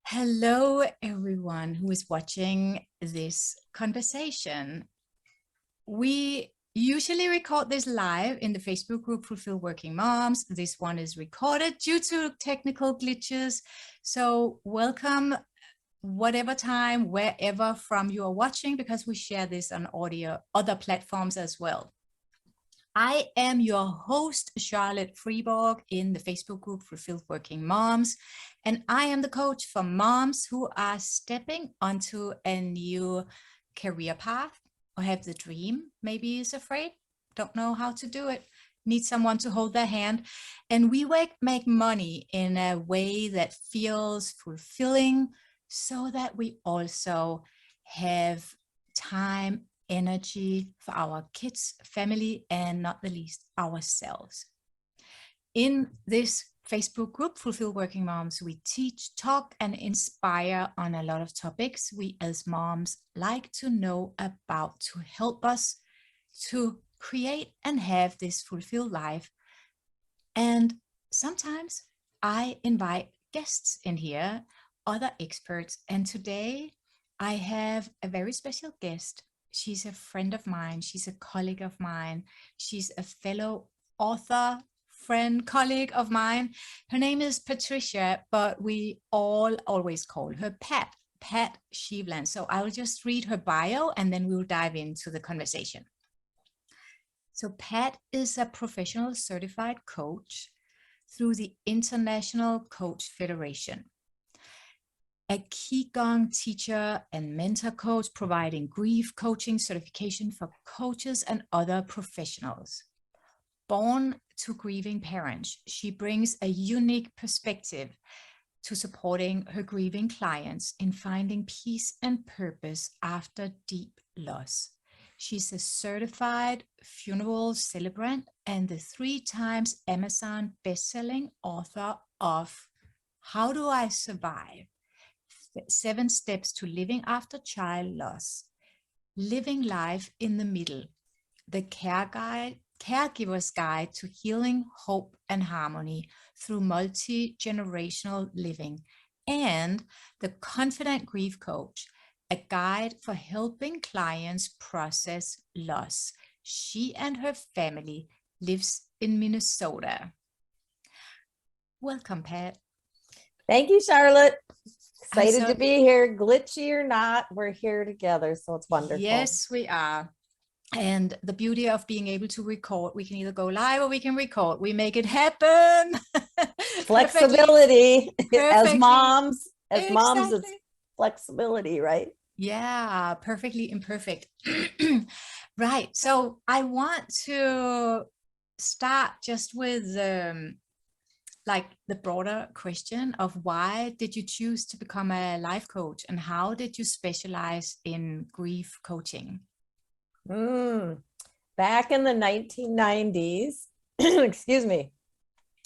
Hello, everyone who is watching this conversation. We usually record this live in the Facebook group Fulfill Working Moms. This one is recorded due to technical glitches. So welcome whatever time, wherever from you are watching, because we share this on audio, other platforms as well. I am your host, Charlotte Freeborg, in the Facebook group Fulfilled Working Moms, and I am the coach for moms who are stepping onto a new career path or have the dream, maybe is afraid, don't know how to do it, need someone to hold their hand. And we make money in a way that feels fulfilling so that we also have time, energy for our kids, family, and not the least ourselves. In this Facebook group, Fulfill Working Moms, we teach, talk, and inspire on a lot of topics we as moms like to know about to help us to create and have this fulfilled life. And sometimes I invite guests in here, other experts, and today I have a very special guest. She's a friend of mine. She's a colleague of mine. She's a fellow author, friend, colleague of mine. Her name is Patricia, but we all always call her Pat Shevland. So I'll just read her bio and then we'll dive into the conversation. So Pat is a professional certified coach through the International Coach Federation, a Qigong teacher and mentor coach providing grief coaching certification for coaches and other professionals. Born to grieving parents, she brings a unique perspective to supporting her grieving clients in finding peace and purpose after deep loss. She's a certified funeral celebrant and the 3 times Amazon bestselling author of How Do I Survive? 7 Steps to Living After Child Loss, Living Life in the Middle, the Caregiver's Guide to Healing, Hope, and Harmony through Multi-Generational Living, and the Confident Grief Coach, a guide for helping clients process loss. She and her family lives in Minnesota. Welcome, Pat. Thank you, Charlotte. Excited to be here. Glitchy or not, we're here together, so it's wonderful. Yes, we are. And the beauty of being able to record, we can either go live or we can record. We make it happen. Flexibility. Perfectly. As moms, Exactly. it's flexibility, right? Yeah, perfectly imperfect. Right. So I want to start just with like the broader question of why did you choose to become a life coach and how did you specialize in grief coaching? Back in the 1990s, excuse me,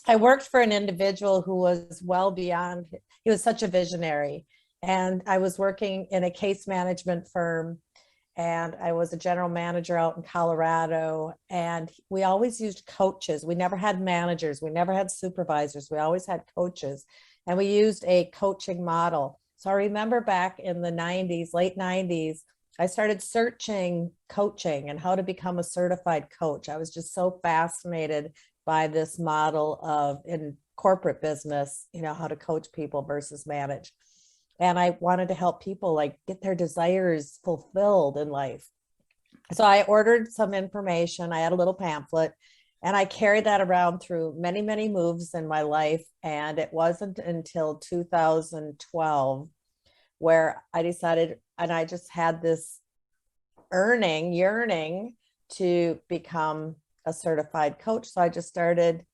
I worked for an individual who was well beyond, he was such a visionary. And I was working in a case management firm and I was a general manager out in Colorado. And we always used coaches. We never had managers. We never had supervisors. We always had coaches. And we used a coaching model. So I remember back in the 90s, late 90s, I started searching coaching and how to become a certified coach. I was just so fascinated by this model of in corporate business, you know, how to coach people versus manage. And I wanted to help people like get their desires fulfilled in life. So I ordered some information. I had a little pamphlet and I carried that around through many, many moves in my life. And it wasn't until 2012 where I decided, and I just had this yearning to become a certified coach. So I just started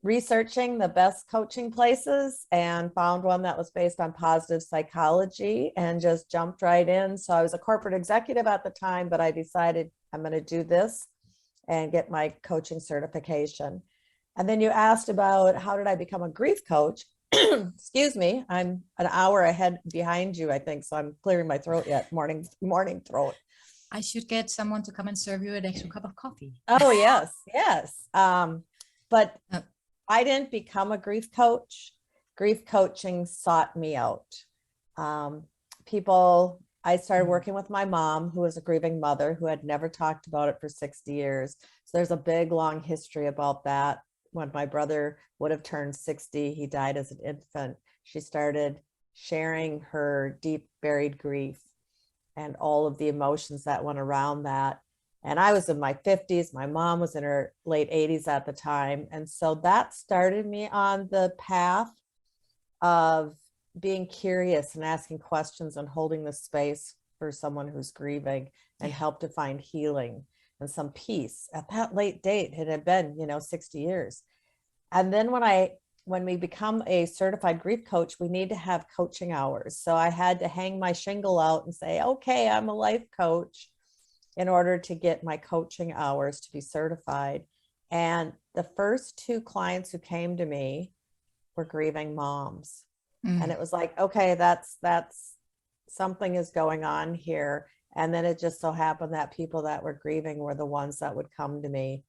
researching the best coaching places and found one that was based on positive psychology and just jumped right in. So I was a corporate executive at the time, but I decided I'm going to do this and get my coaching certification. And then you asked about how did I become a grief coach? Excuse me, I'm an hour ahead behind you, I think. So I'm clearing my throat yet. Morning throat. I should get someone to come and serve you an extra cup of coffee. Oh, yes. But I didn't become a grief coach. grief coaching sought me out. I started working with my mom, who was a grieving mother who had never talked about it for 60 years. So there's a big, long history about that. When my brother would have turned 60, he died as an infant. She started sharing her deep buried grief and all of the emotions that went around that. And I was in my 50s. My mom was in her late 80s at the time. And so that started me on the path of being curious and asking questions and holding the space for someone who's grieving and help to find healing and some peace. At that late date, it had been, 60 years. And then when we become a certified grief coach, we need to have coaching hours. So I had to hang my shingle out and say, okay, I'm a life coach, in order to get my coaching hours to be certified. And the first 2 clients who came to me were grieving moms. And it was like, okay, that's something is going on here. And then it just so happened that people that were grieving were the ones that would come to me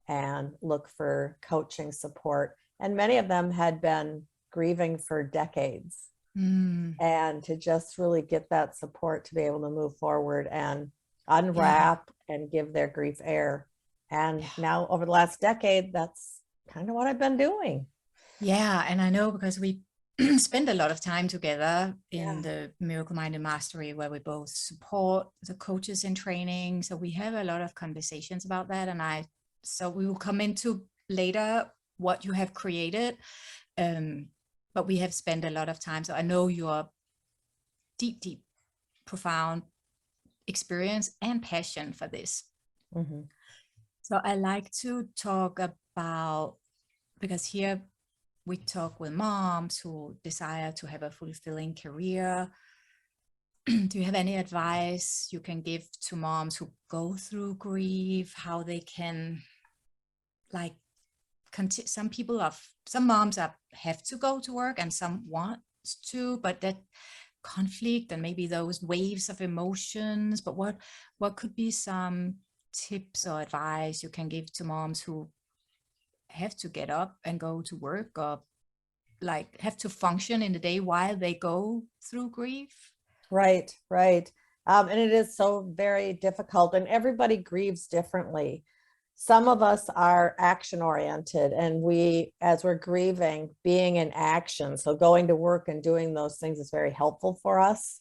and look for coaching support. And many of them had been grieving for decades. And to just really get that support to be able to move forward and unwrap and give their grief air. And now over the last decade, that's kind of what I've been doing. Yeah. And I know because we spend a lot of time together in the Miracle Minded Mastery, where we both support the coaches in training. So we have a lot of conversations about that. And so we will come into later what you have created. But we have spent a lot of time. So I know your deep, profound experience and passion for this. So I like to talk about, because here we talk with moms who desire to have a fulfilling career. Do you have any advice you can give to moms who go through grief, how they can, like, some moms have to go to work and some want to, but that conflict and maybe those waves of emotions, but what could be some tips or advice you can give to moms who have to get up and go to work, or like have to function in the day while they go through grief? Right. And it is so very difficult, and everybody grieves differently. Some of us are action oriented, and as we're grieving, being in action, so going to work and doing those things is very helpful for us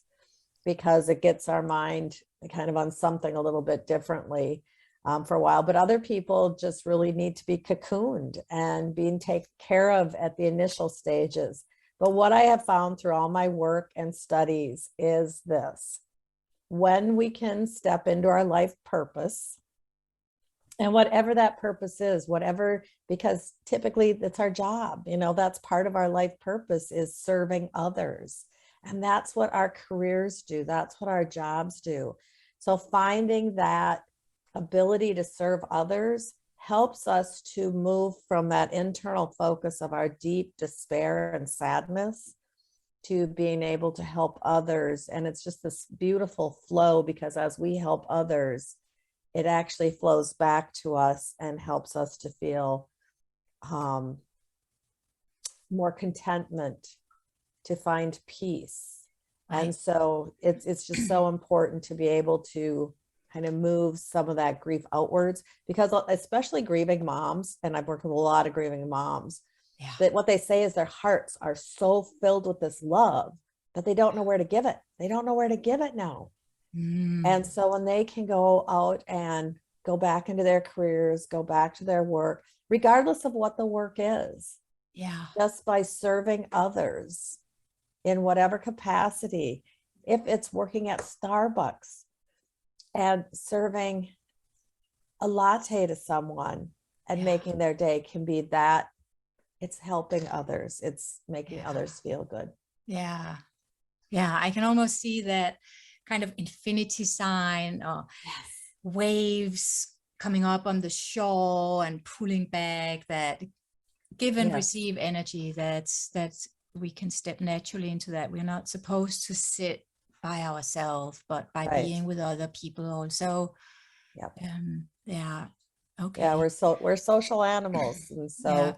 because it gets our mind kind of on something a little bit differently for a while. But other people just really need to be cocooned and being taken care of at the initial stages. But what I have found through all my work and studies is this: when we can step into our life purpose, and whatever that purpose is, because typically that's our job, that's part of our life purpose, is serving others. And that's what our careers do. That's what our jobs do. So finding that ability to serve others helps us to move from that internal focus of our deep despair and sadness to being able to help others. And it's just this beautiful flow, because as we help others, it actually flows back to us and helps us to feel more contentment, to find peace. Right. And so it's just so important to be able to kind of move some of that grief outwards, because especially grieving moms, and I've worked with a lot of grieving moms, that what they say is their hearts are so filled with this love, but they don't know where to give it. They don't know where to give it now. And so when they can go out and go back into their careers, go back to their work, regardless of what the work is, just by serving others in whatever capacity, if it's working at Starbucks and serving a latte to someone and making their day, can be that it's helping others. It's making others feel good. Yeah. I can almost see that kind of infinity sign, or waves coming up on the shore and pulling back, that give and receive energy. That's we can step naturally into that. We're not supposed to sit by ourselves, but by being with other people also. Okay. Yeah, we're social animals, and so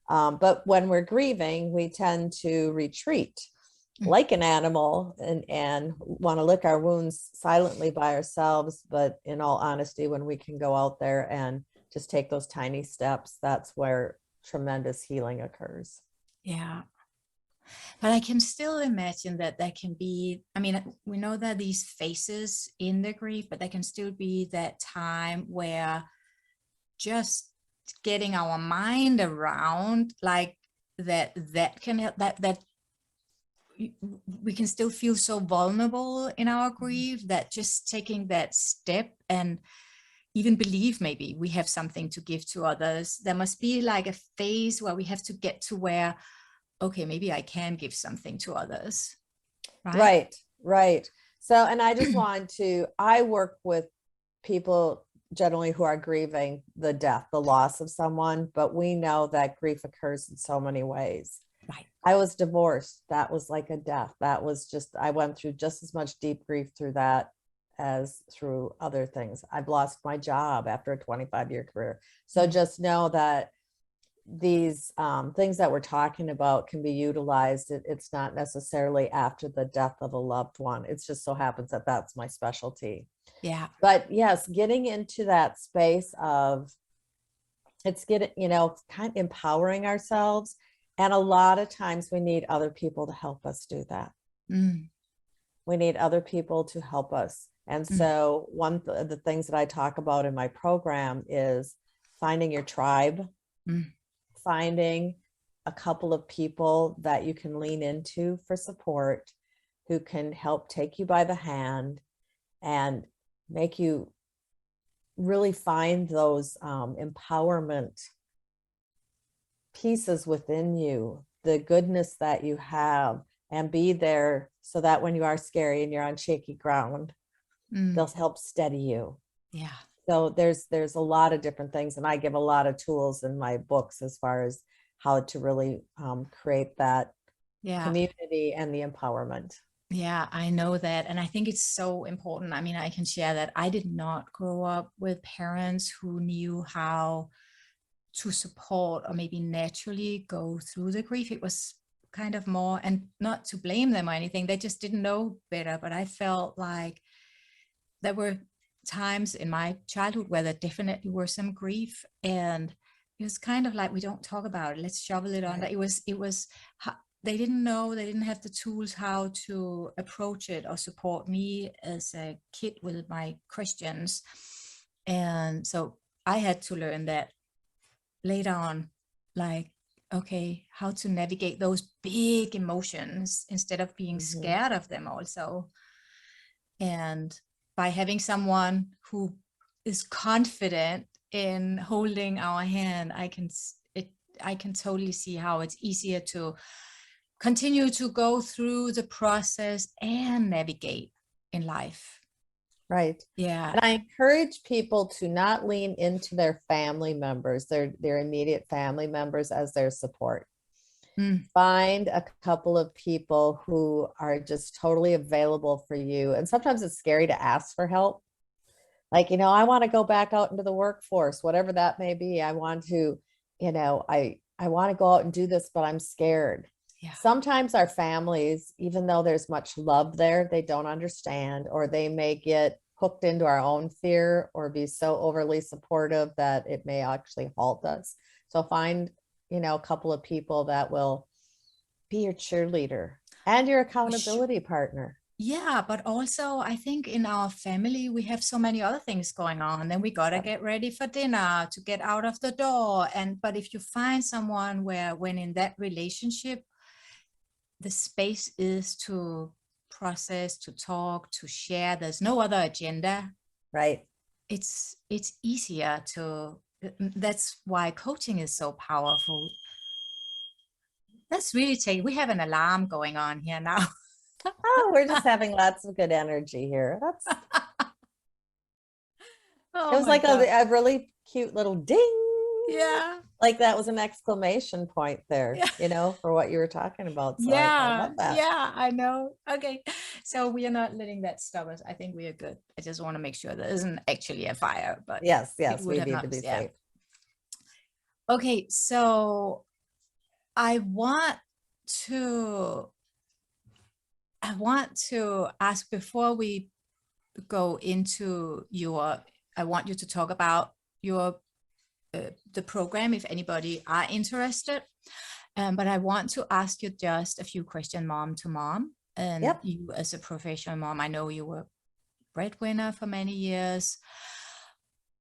But when we're grieving, we tend to retreat like an animal and want to lick our wounds silently by ourselves. But in all honesty, when we can go out there and just take those tiny steps, that's where tremendous healing occurs. Yeah. But I can still imagine that there can be, I mean, we know that these phases in the grief, but there can still be that time where just getting our mind around like that can help, that we can still feel so vulnerable in our grief that just taking that step and even believe maybe we have something to give to others. There must be like a phase where we have to get to where, okay, maybe I can give something to others. Right. So, and I just want to, I work with people generally who are grieving the death, the loss of someone, but we know that grief occurs in so many ways. Right. I was divorced. That was like a death. That was just, I went through just as much deep grief through that as through other things. I've lost my job after a 25-year career. So just know that these things that we're talking about can be utilized. It's not necessarily after the death of a loved one. It just so happens that that's my specialty. Yeah. But yes, getting into that space of it's getting, kind of empowering ourselves. And a lot of times we need other people to help us do that. We need other people to help us. And so one of the things that I talk about in my program is finding your tribe, finding a couple of people that you can lean into for support, who can help take you by the hand and make you really find those empowerment pieces within you, the goodness that you have, and be there so that when you are scary and you're on shaky ground, they'll help steady you. Yeah. So there's a lot of different things, and I give a lot of tools in my books as far as how to really create that community and the empowerment. Yeah, I know that. And I think it's so important. I mean, I can share that I did not grow up with parents who knew how to support or maybe naturally go through the grief. It was kind of more, and not to blame them or anything, they just didn't know better. But I felt like there were times in my childhood where there definitely were some grief, and it was kind of like, we don't talk about it, let's shovel it on. It was they didn't know, they didn't have the tools how to approach it or support me as a kid with my Christians. And so I had to learn that later on, like, okay, how to navigate those big emotions instead of being scared of them also. And by having someone who is confident in holding our hand, I can totally see how it's easier to continue to go through the process and navigate in life. Right. Yeah. And I encourage people to not lean into their family members, their immediate family members, as their support. Find a couple of people who are just totally available for you. And sometimes it's scary to ask for help. Like, I want to go back out into the workforce, whatever that may be. I want to, I want to go out and do this, but I'm scared. Yeah. Sometimes our families, even though there's much love there, they don't understand, or they may get hooked into our own fear or be so overly supportive that it may actually halt us. So find, a couple of people that will be your cheerleader and your accountability partner. Yeah, but also I think in our family, we have so many other things going on. Then we got to get ready for dinner, to get out of the door. But if you find someone where, when in that relationship, the space is to process, to talk, to share, there's no other agenda. Right. It's easier to, that's why coaching is so powerful. Let's really we have an alarm going on here now. Oh, we're just having lots of good energy here. It was like a really cute little ding. Yeah. Like that was an exclamation point there, for what you were talking about. So I love that. Yeah, I know. Okay. So we are not letting that stop us. I think we are good. I just want to make sure there isn't actually a fire, but yes, we need to be safe. Okay. So I want to ask before we go into I want you to talk about your the program if anybody are interested. But I want to ask you just a few questions, mom to mom. And Yep. you as a professional mom, I know you were breadwinner for many years.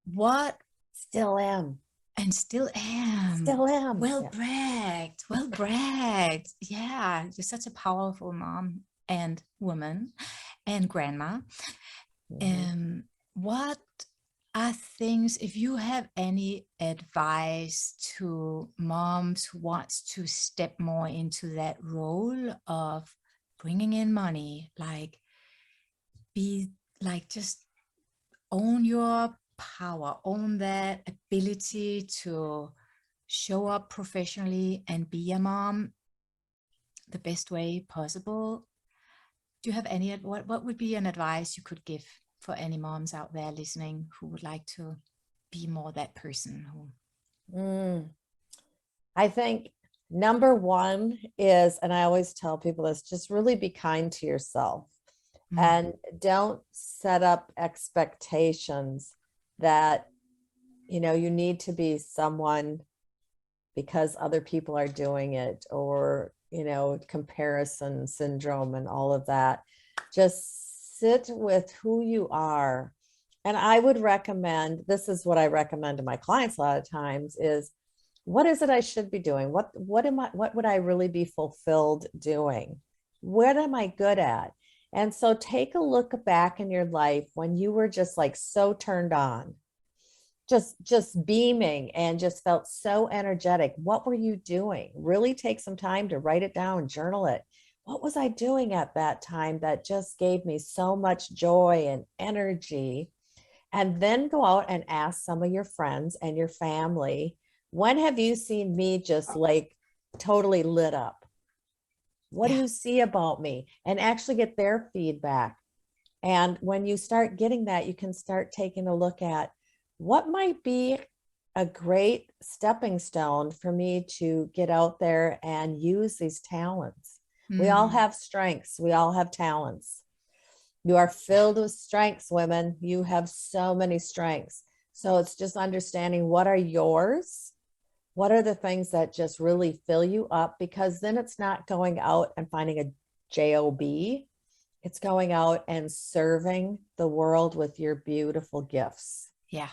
What Still am. And still am. Still am. Well Yeah. bragged. Well bragged. Yeah, you're such a powerful mom and woman and grandma. What are things, if you have any advice to moms who wants to step more into that role of bringing in money, like be like just own your power, own that ability to show up professionally and be a mom the best way possible. Do you have any, what would be an advice you could give for any moms out there listening who would like to be more that person who? I think number one is, and I always tell people this, just really be kind to yourself and don't set up expectations that, you know, you need to be someone because other people are doing it, or, you know, comparison syndrome and all of that. Just sit with who you are. And I would recommend, this is what I recommend to my clients a lot of times, is what is it I should be doing? What would I really be fulfilled doing? What am I good at? And so take a look back in your life when you were just like so turned on, just beaming and just felt so energetic. What were you doing? Really take some time to write it down, journal it. What was I doing at that time that just gave me so much joy and energy? And then go out and ask some of your friends and your family, when have you seen me just like totally lit up? What do you see about me? And actually get their feedback. And when you start getting that, you can start taking a look at what might be a great stepping stone for me to get out there and use these talents. We all have strengths. We all have talents. You are filled with strengths, women. You have so many strengths. So it's just understanding what are yours. What are the things that just really fill you up? Because then it's not going out and finding a job. It's going out and serving the world with your beautiful gifts. Yeah.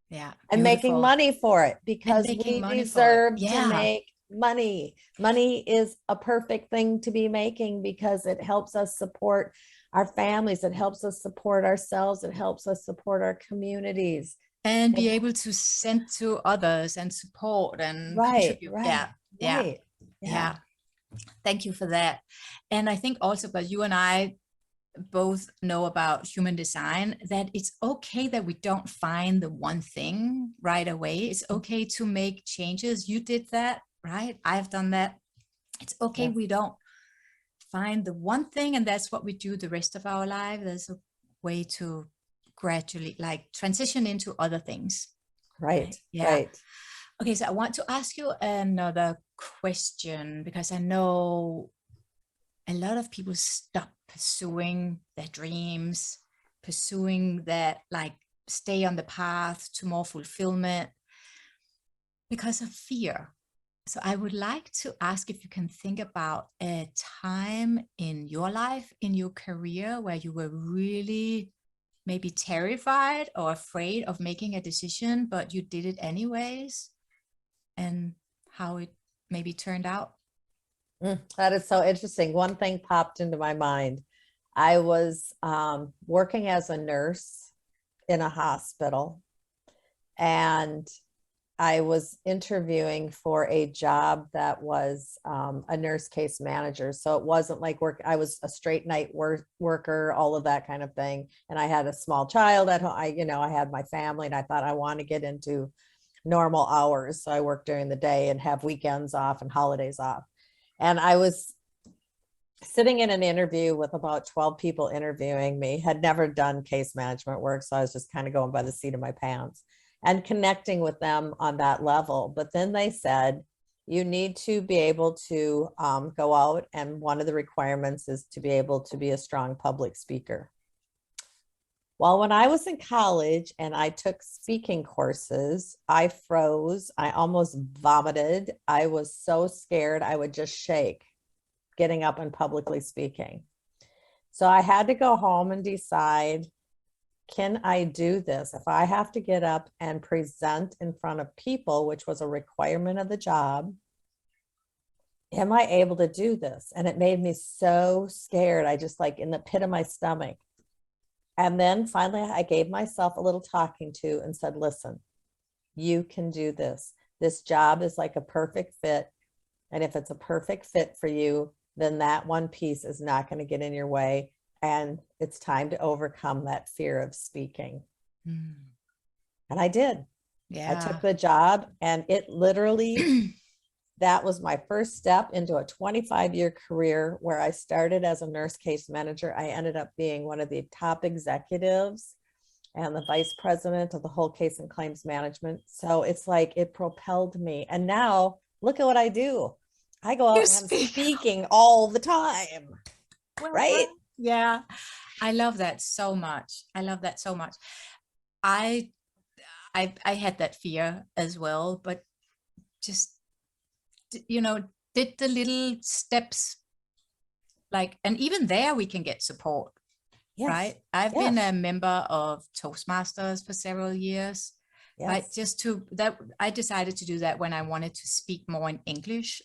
Yeah. And making money for it, because we deserve to make money. Money is a perfect thing to be making because it helps us support our families. It helps us support ourselves. It helps us support our communities. And be able to send to others and support and contribute. Yeah. Thank you for that. And I think also, but you and I both know about human design, that it's okay that we don't find the one thing right away. It's okay to make changes. You did that, right? I've done that. It's okay. We don't find the one thing and that's what we do the rest of our life. There's a way to gradually like transition into other things. Right. Yeah. Right. Okay. So I want to ask you another question, because I know a lot of people stop pursuing their dreams, pursuing that, like stay on the path to more fulfillment because of fear. So I would like to ask if you can think about a time in your life, in your career, where you were really maybe terrified or afraid of making a decision, but you did it anyways, and how it maybe turned out. That is so interesting. One thing popped into my mind. I was working as a nurse in a hospital, and I was interviewing for a job that was a nurse case manager. So it wasn't like work. I was a straight night worker, all of that kind of thing. And I had a small child at home. I had my family, and I thought I want to get into normal hours. So I worked during the day and have weekends off and holidays off. And I was sitting in an interview with about 12 people interviewing me, had never done case management work. So I was just kind of going by the seat of my pants and connecting with them on that level. But then they said, You need to be able to go out, and one of the requirements is to be able to be a strong public speaker. Well, when I was in college and I took speaking courses, I froze. I almost vomited. I was so scared I would just shake getting up and publicly speaking. So I had to go home and decide, can I do this? If I have to get up and present in front of people, which was a requirement of the job, am I able to do this? And it made me so scared. I just like in the pit of my stomach. And then finally, I gave myself a little talking to and said, listen, you can do this. This job is like a perfect fit. And if it's a perfect fit for you, then that one piece is not going to get in your way. And it's time to overcome that fear of speaking. Mm. And I did. Yeah. I took the job, and it literally, that was my first step into a 25-year career where I started as a nurse case manager. I ended up being one of the top executives and the vice president of the whole case and claims management. So it's like it propelled me. And now look at what I do. I go out and I'm speaking all the time. Right? Yeah. I love that so much. I love that so much. I had that fear as well, but just, did the little steps, like, and even there we can get support. Yes. Right. I've been a member of Toastmasters for several years. Yes. Right. Just I decided to do that when I wanted to speak more in English.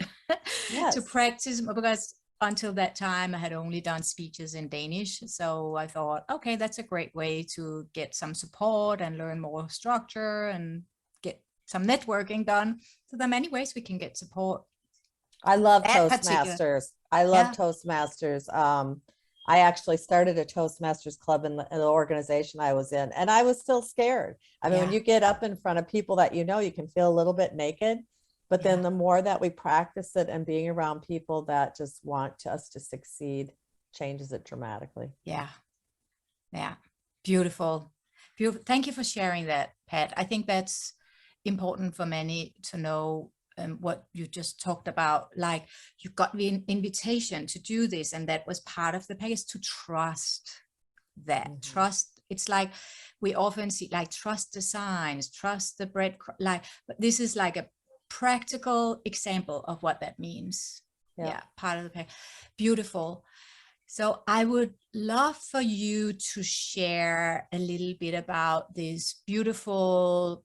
Yes. To practice, because until that time I had only done speeches in Danish. So I thought, okay, that's a great way to get some support and learn more structure and get some networking done. So there are many ways we can get support. I love Toastmasters. I love Toastmasters. I actually started a Toastmasters club in the organization I was in, and I was still scared. I mean, when you get up in front of people that you can feel a little bit naked, but then the more that we practice it and being around people that just want us to succeed changes it dramatically. Yeah. Yeah. Beautiful. Beautiful. Thank you for sharing that, Pat. I think that's important for many to know. What you just talked about, like you got the invitation to do this, and that was part of the package, to trust that. Mm-hmm. Trust. It's like we often see, like, trust the signs, trust the bread, like, but this is like a practical example of what that means. Yeah, part of the package. Beautiful. So I would love for you to share a little bit about this beautiful,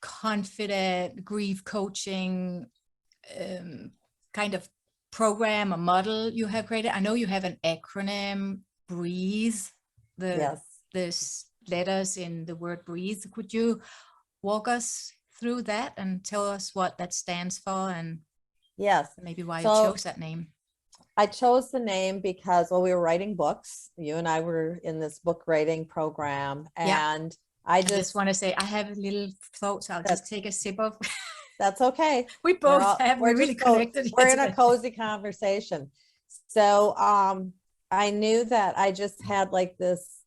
confident grief coaching kind of program or model you have created. I know you have an acronym, BREATHE, the letters in the word breathe. Could you walk us through that and tell us what that stands for, and maybe why you chose that name? I chose the name because, we were writing books. You and I were in this book writing program, and I just want to say I have a little thought, so I'll just take a sip of. That's okay. We both we're really connected. We're in a cozy conversation. So I knew that I just had like this,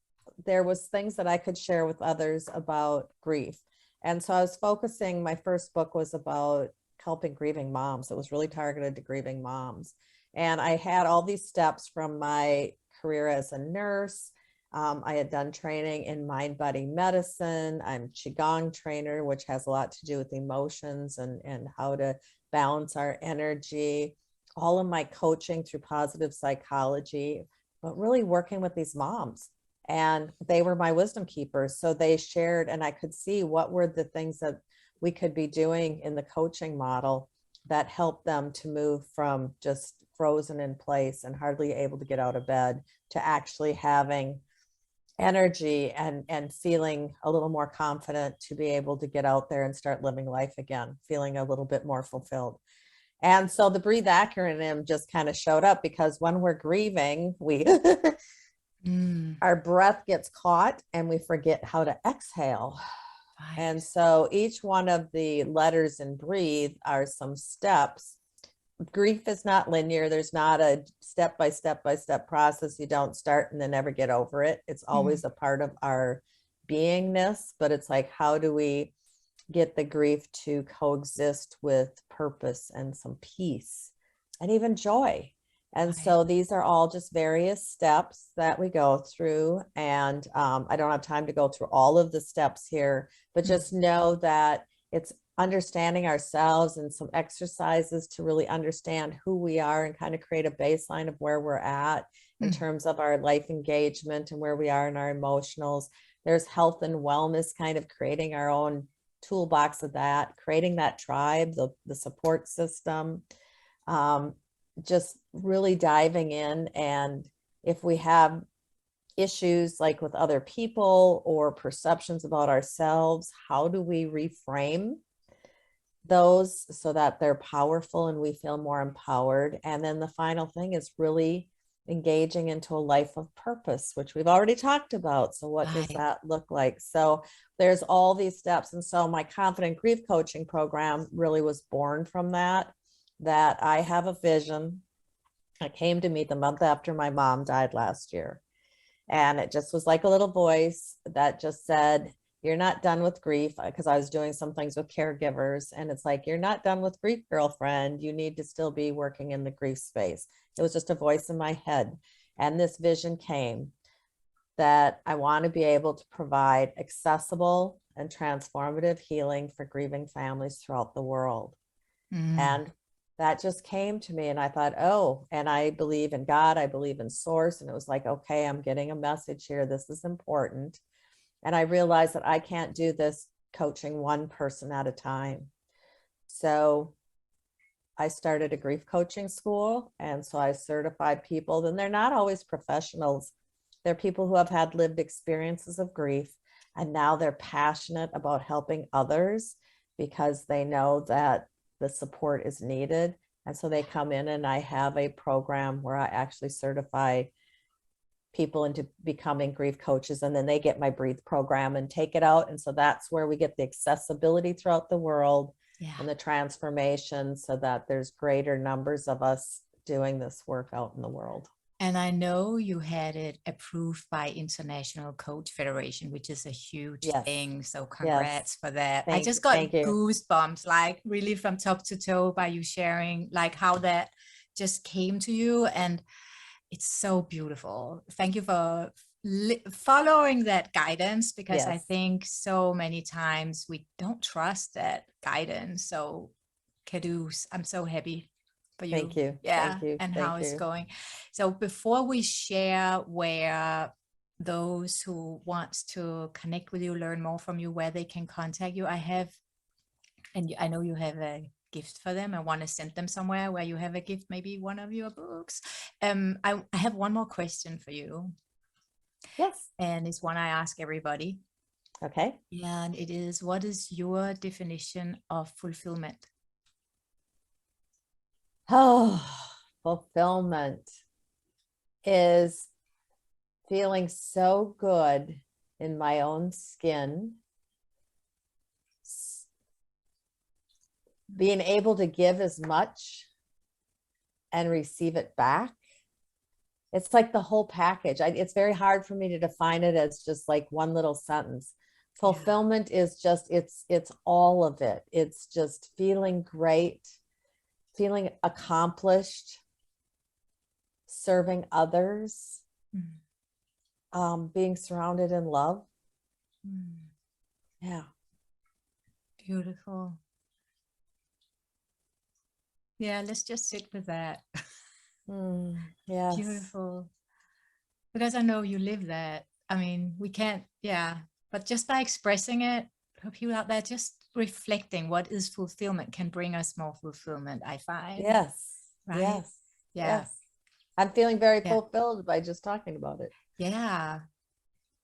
there was things that I could share with others about grief. And so I was focusing, my first book was about helping grieving moms. It was really targeted to grieving moms. And I had all these steps from my career as a nurse. I had done training in mind-body medicine. I'm Qigong trainer, which has a lot to do with emotions and how to balance our energy. All of my coaching through positive psychology, but really working with these moms. And they were my wisdom keepers. So they shared, and I could see what were the things that we could be doing in the coaching model that helped them to move from just frozen in place and hardly able to get out of bed to actually having energy and feeling a little more confident to be able to get out there and start living life again, feeling a little bit more fulfilled. And so the BREATHE acronym just kind of showed up because when we're grieving, our breath gets caught and we forget how to exhale. Right. And so each one of the letters in BREATHE are some steps. Grief is not linear. There's not a step by step process. You don't start and then never get over it. It's always a part of our beingness, but it's like, how do we get the grief to coexist with purpose and some peace and even joy. And Right. so these are all just various steps that we go through. And I don't have time to go through all of the steps here, but just know that it's understanding ourselves and some exercises to really understand who we are and kind of create a baseline of where we're at in terms of our life engagement and where we are in our emotionals. There's health and wellness, kind of creating our own toolbox of that, creating that tribe, the support system, just really diving in. And if we have issues like with other people or perceptions about ourselves, how do we reframe those so that they're powerful and we feel more empowered? And then the final thing is really engaging into a life of purpose, which we've already talked about. So what does that look like? So there's all these steps. And so my Confident Grief Coaching program really was born from that I have a vision. I came to me the month after my mom died last year. And it just was like a little voice that just said, you're not done with grief, because I was doing some things with caregivers. And it's like, you're not done with grief, girlfriend. You need to still be working in the grief space. It was just a voice in my head. And this vision came that I want to be able to provide accessible and transformative healing for grieving families throughout the world. And that just came to me, and I thought, oh, and I believe in God, I believe in source. And it was like, okay, I'm getting a message here. This is important. And I realized that I can't do this coaching one person at a time. So I started a grief coaching school. And so I certified people, and they're not always professionals. They're people who have had lived experiences of grief. And now they're passionate about helping others because they know that the support is needed. And so they come in, and I have a program where I actually certify people into becoming grief coaches, and then they get my Breathe program and take it out. And so that's where we get the accessibility throughout the world and the transformation, so that there's greater numbers of us doing this work out in the world. And I know you had it approved by International Coach Federation, which is a huge thing. So congrats for that. I just got goosebumps, like really from top to toe by you sharing like how that just came to you. And it's so beautiful. Thank you for following that guidance, because I think so many times we don't trust that guidance. So kudos. I'm so happy for you. Thank you. Yeah. Thank you. And Thank how you. it's going. So before we share where those who wants to connect with you, learn more from you, where they can contact you, I have, and I know you have a gift for them. I want to send them somewhere where you have a gift, maybe one of your books. I have one more question for you. Yes. And it's one I ask everybody. Okay. And it is, what is your definition of fulfillment? Oh, fulfillment is feeling so good in my own skin, being able to give as much and receive it back. It's like the whole package. It's very hard for me to define it as just like one little sentence. Fulfillment is just, it's all of it. It's just feeling great, feeling accomplished, serving others, being surrounded in love. Yeah. Beautiful. Yeah, let's just sit with that. Yes. Beautiful. Because I know you live that. I mean, we can't, but just by expressing it, for people out there, just reflecting what is fulfillment can bring us more fulfillment, I find. Yes. Right? Yes. Yeah. Yes. I'm feeling very fulfilled by just talking about it. Yeah.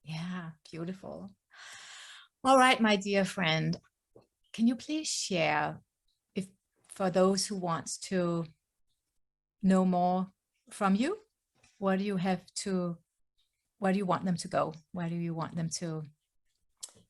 Yeah. Beautiful. All right, my dear friend, can you please share, if for those who wants to know more from you, where do you want them to go? Where do you want them to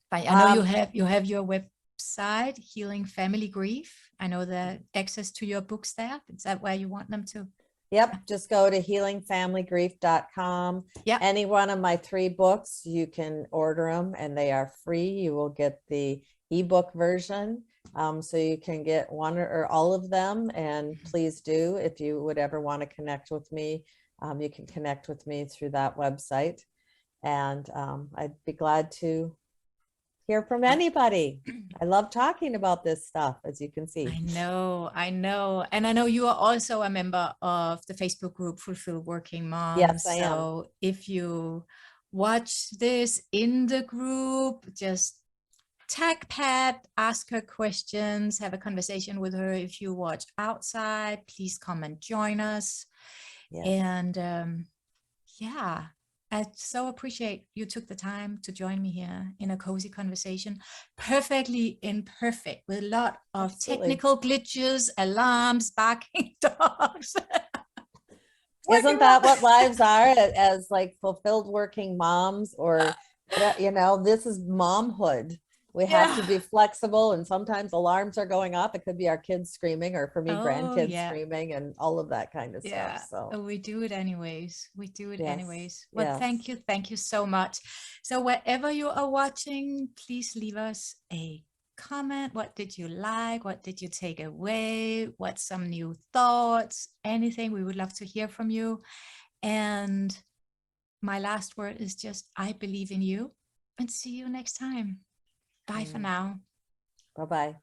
find? I know you have your website, Healing Family Grief. I know the access to your books there. Is that where you want them to? Yep. Just go to healingfamilygrief.com. Yeah. Any one of my 3 books, you can order them and they are free. You will get the ebook version. So you can get one or all of them. And please do, if you would ever want to connect with me, you can connect with me through that website. And I'd be glad to hear from anybody. I love talking about this stuff, as you can see. I know. And I know you are also a member of the Facebook group Fulfilled Working Moms. Yes, I am. So if you watch this in the group, just tag Pat, ask her questions, have a conversation with her. If you watch outside, please come and join us. Yes. And yeah, I so appreciate you took the time to join me here in a cozy conversation. Perfectly imperfect with a lot of technical glitches, alarms, barking dogs. Isn't that what lives are, as like fulfilled working moms, or this is momhood. We have to be flexible, and sometimes alarms are going off. It could be our kids screaming, or for me, grandkids screaming, and all of that kind of stuff. So we do it anyways. We do it anyways. Well, yes. Thank you so much. So wherever you are watching, please leave us a comment. What did you like? What did you take away? What's some new thoughts? Anything. We would love to hear from you. And my last word is just, I believe in you, and see you next time. Bye for now. Bye-bye.